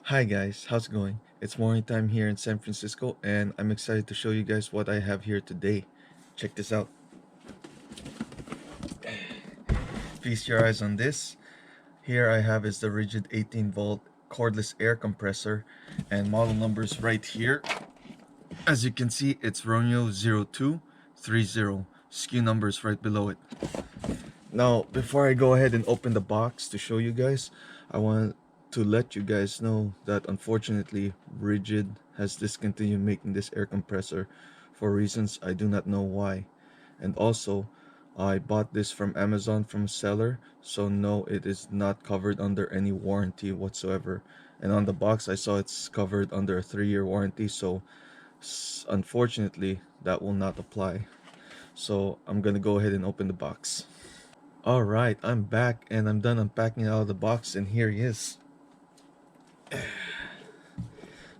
Hi guys, how's it going? It's morning time here in San Francisco and I'm excited to show you guys what I have here today. Check this out. Feast your eyes on this. Here I have is the RIDGID 18 volt cordless air compressor and model numbers right here. As you can see, it's Romeo 0230. SKU numbers right below it. Now, before I go ahead and open the box to show you guys, I want to let you guys know that unfortunately RIDGID has discontinued making this air compressor for reasons I do not know why. And also, I bought this from Amazon from a seller, so no, it is not covered under any warranty whatsoever. And on the box I saw it's covered under a 3-year warranty, so unfortunately that will not apply. So I'm gonna go ahead and open the box. Alright, I'm back and I'm done unpacking it out of the box, and here he is.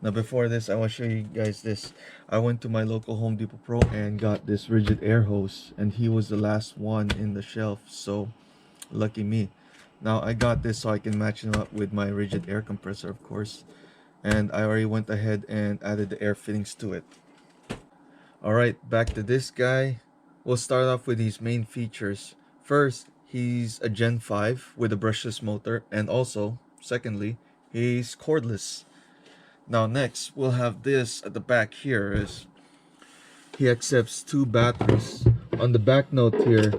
Now before this, I want to show you guys this. I went to my local Home Depot Pro and got this RIDGID air hose, and he was the last one in the shelf, so lucky me. Now I got this so I can match him up with my RIDGID air compressor, of course, and I already went ahead and added the air fittings to it. Alright, back to this guy. We'll start off with his main features. First, he's a Gen 5 with a brushless motor, and also, secondly, he's cordless. Now next, we'll have this at the back here is he accepts 2 batteries. On the back note here,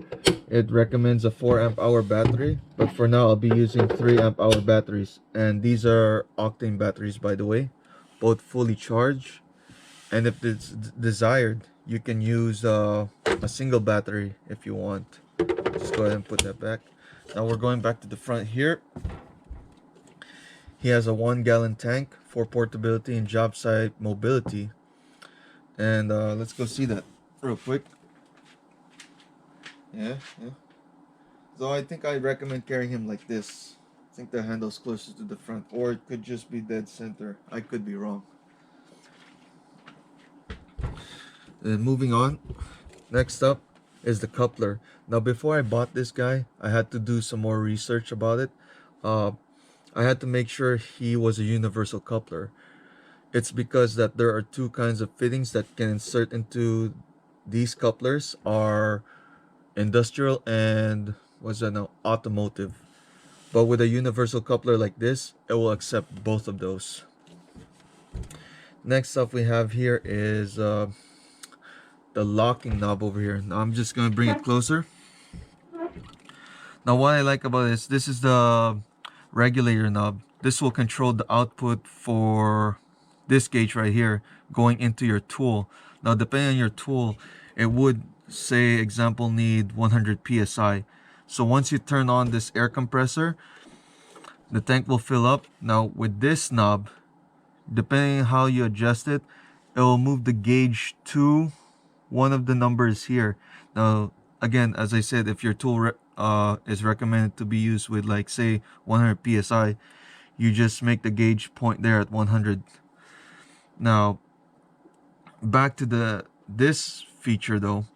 it recommends a 4 amp hour battery, but for now I'll be using 3 amp hour batteries, and these are octane batteries, by the way, both fully charged. And if it's desired, you can use a single battery if you want. Just go ahead and put that back. Now we're going back to the front here. He has a 1-gallon tank for portability and job site mobility. And let's go see that real quick. Yeah. So I think I recommend carrying him like this. I think the handle's closer to the front, or it could just be dead center. I could be wrong. And moving on, next up is the coupler. Now before I bought this guy, I had to do some more research about it. I had to make sure he was a universal coupler. It's because that there are 2 kinds of fittings that can insert into these couplers, are industrial and what's that now, automotive. But with a universal coupler like this, it will accept both of those. Next up we have here is the locking knob over here. Now I'm just gonna bring it closer. Now what I like about this is the regulator knob. This will control the output for this gauge right here going into your tool. Now depending on your tool, it would say example need 100 psi. So once you turn on this air compressor, the tank will fill up. Now with this knob, depending on how you adjust it, it will move the gauge to one of the numbers here. Now again, as I said, if your tool is recommended to be used with, like, say 100 psi, you just make the gauge point there at 100. Now back to this feature though.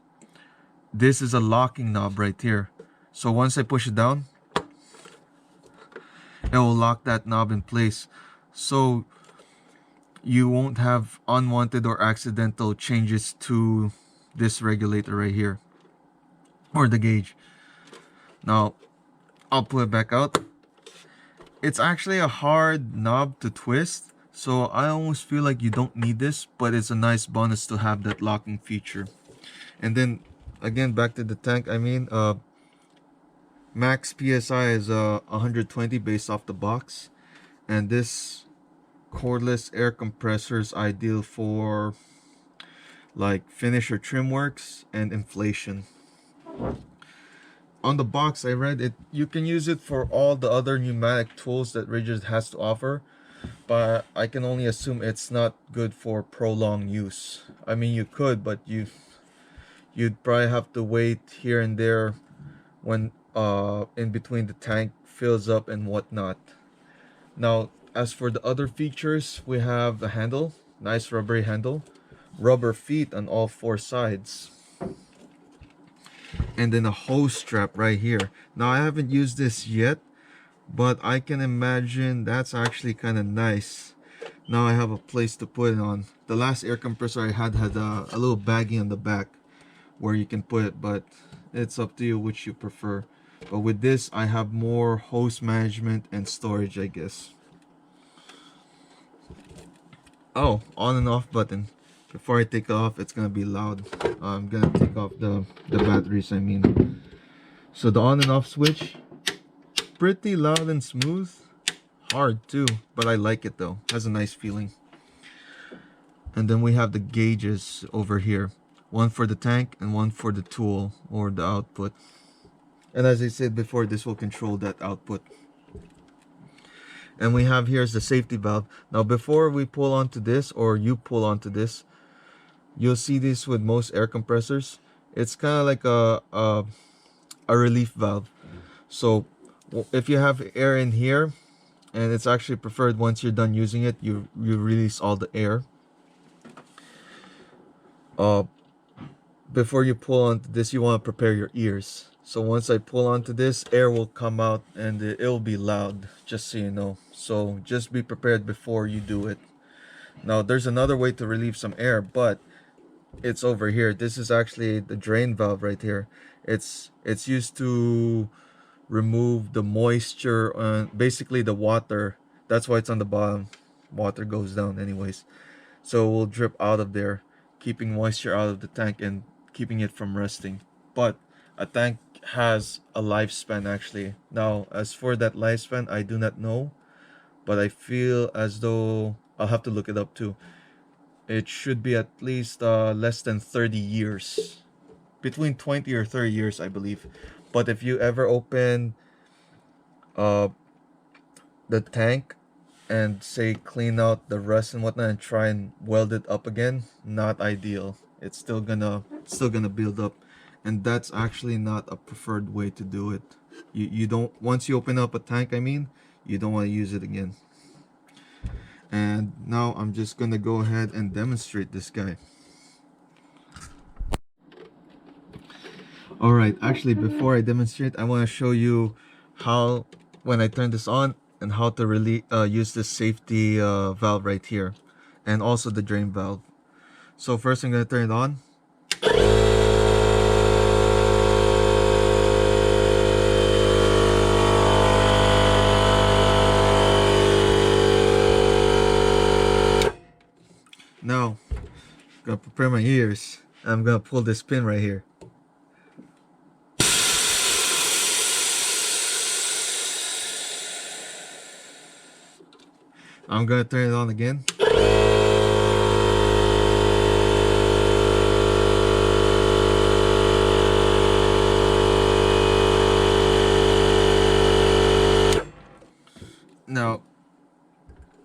This is a locking knob right here. So once I push it down, it will lock that knob in place, so you won't have unwanted or accidental changes to this regulator right here, or the gauge. Now I'll pull it back out. It's actually a hard knob to twist, so I almost feel like you don't need this, but it's a nice bonus to have that locking feature. And then again, back to the tank. Max psi is 120 based off the box, and this cordless air compressor is ideal for like finish or trim works and inflation. On the box I read it, you can use it for all the other pneumatic tools that RIDGID has to offer, but I can only assume it's not good for prolonged use. I mean, you could, but you'd probably have to wait here and there when in between the tank fills up and whatnot. Now as for the other features, we have a handle, nice rubbery handle, rubber feet on all 4 sides, and then a hose strap right here. Now I haven't used this yet, but I can imagine that's actually kind of nice. Now I have a place to put it on. The last air compressor I had a little baggie on the back where you can put it, but it's up to you which you prefer. But with this, I have more hose management and storage, I guess. Oh, on and off button. Before I take it off, it's gonna be loud. I'm gonna take off the batteries, I mean. So the on and off switch, pretty loud and smooth. Hard too, but I like it though. Has a nice feeling. And then we have the gauges over here. One for the tank and one for the tool or the output. And as I said before, this will control that output. And we have here's the safety valve. Now before we pull onto this, or you pull onto this, you'll see this with most air compressors. It's kind of like a relief valve. So if you have air in here, and it's actually preferred once you're done using it, you release all the air. Before you pull onto this, you want to prepare your ears. So once I pull onto this, air will come out and it'll be loud, just so you know. So just be prepared before you do it. Now there's another way to relieve some air, but it's over here. This is actually the drain valve right here. It's used to remove the moisture and basically the water. That's why it's on the bottom. Water goes down anyways. So it will drip out of there, keeping moisture out of the tank and keeping it from rusting. But a tank has a lifespan actually. Now as for that lifespan, I do not know, but I feel as though I'll have to look it up too. It should be at least less than 30 years, between 20 or 30 years I believe. But if you ever open the tank and say clean out the rust and whatnot and try and weld it up again, not ideal. It's still gonna build up, and that's actually not a preferred way to do it. You don't, once you open up a tank, I mean, you don't want to use it again. And now I'm just gonna go ahead and demonstrate this guy. Alright, actually before I demonstrate, I want to show you how, when I turn this on, and how to really use this safety valve right here, and also the drain valve. So first I'm going to turn it on. Now, I'm going to prepare my ears. I'm going to pull this pin right here. I'm going to turn it on again. Now,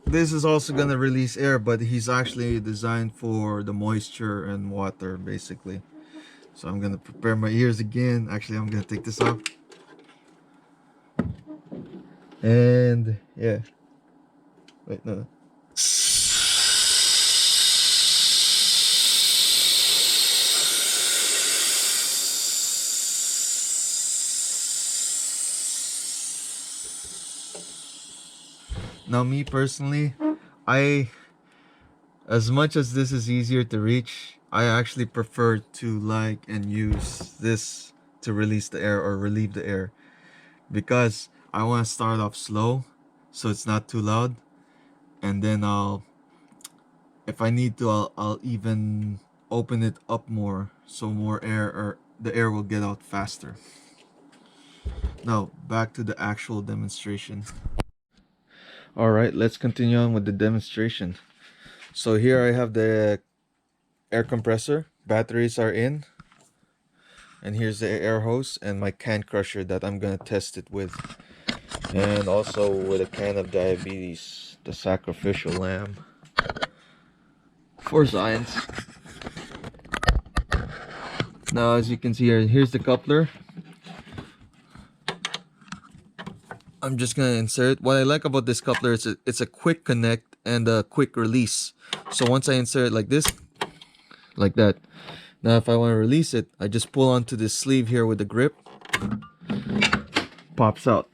this is also going to release air, but he's actually designed for the moisture and water, basically. So I'm going to prepare my ears again. Actually, I'm going to take this off. And yeah. Wait, no. Now me personally, as much as this is easier to reach, I actually prefer to like and use this to release the air or relieve the air, because I want to start off slow so it's not too loud, and then if I need to, I'll even open it up more so more air, or the air will get out faster. Now back to the actual demonstration. Alright, let's continue on with the demonstration. So here I have the air compressor, batteries are in, and here's the air hose and my can crusher that I'm gonna test it with, and also with a can of diabetes, the sacrificial lamb for science. Now as you can see here, here's the coupler. I'm just gonna insert. What I like about this coupler is it's a quick connect and a quick release. So once I insert it like this, like that. Now if I want to release it, I just pull onto this sleeve here with the grip. Pops out.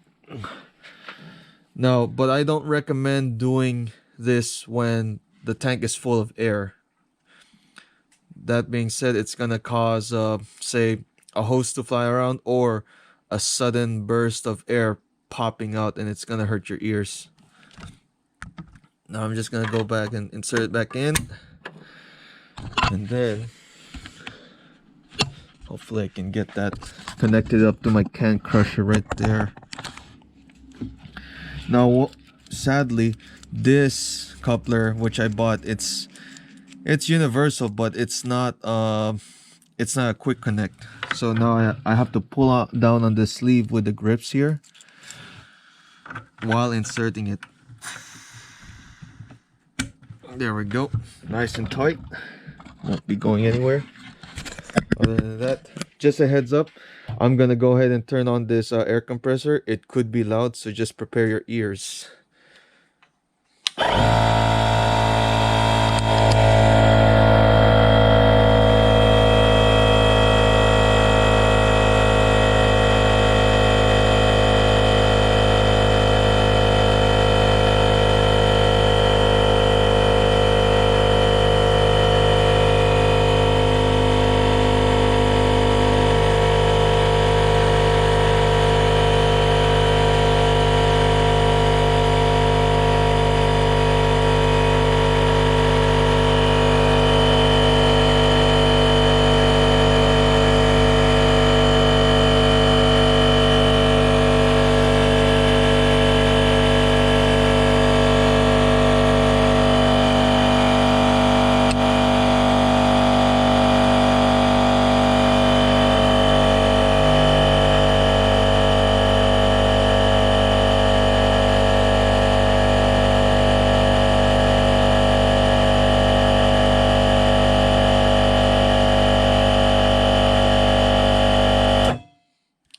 Now, but I don't recommend doing this when the tank is full of air. That being said, it's gonna cause, say, a hose to fly around or a sudden burst of air popping out, and it's gonna hurt your ears. Now I'm just gonna go back and insert it back in, and then hopefully I can get that connected up to my can crusher right there. Now, sadly, this coupler which I bought, it's universal, but it's not a quick connect. So now I have to pull out down on the sleeve with the grips here while inserting it. There we go, nice and tight, won't be going anywhere. Other than that, just a heads up, I'm gonna go ahead and turn on this air compressor. It could be loud, so just prepare your ears.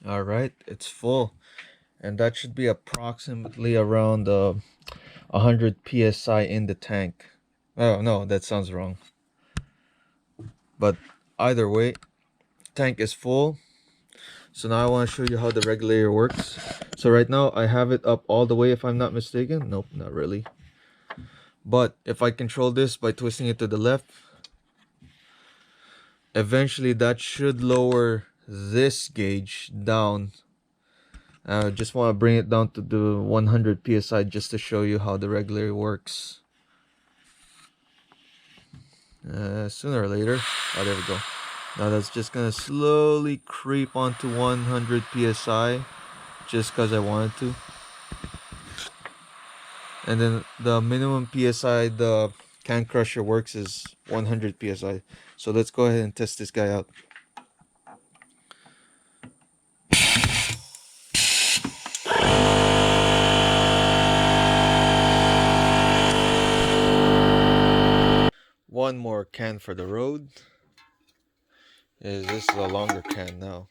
All right, it's full, and that should be approximately around 100 psi in the tank. Oh no, that sounds wrong. But either way, tank is full. So now I want to show you how the regulator works. So right now I have it up all the way, if I'm not mistaken. Nope, not really. But if I control this by twisting it to the left, eventually that should lower this gauge down. I just want to bring it down to the 100 psi just to show you how the regulator works. Sooner or later. Oh, there we go. Now that's just gonna slowly creep onto 100 psi just because I wanted to. And then the minimum psi the can crusher works is 100 psi. So let's go ahead and test this guy out. One more can for the road. This is a longer can now.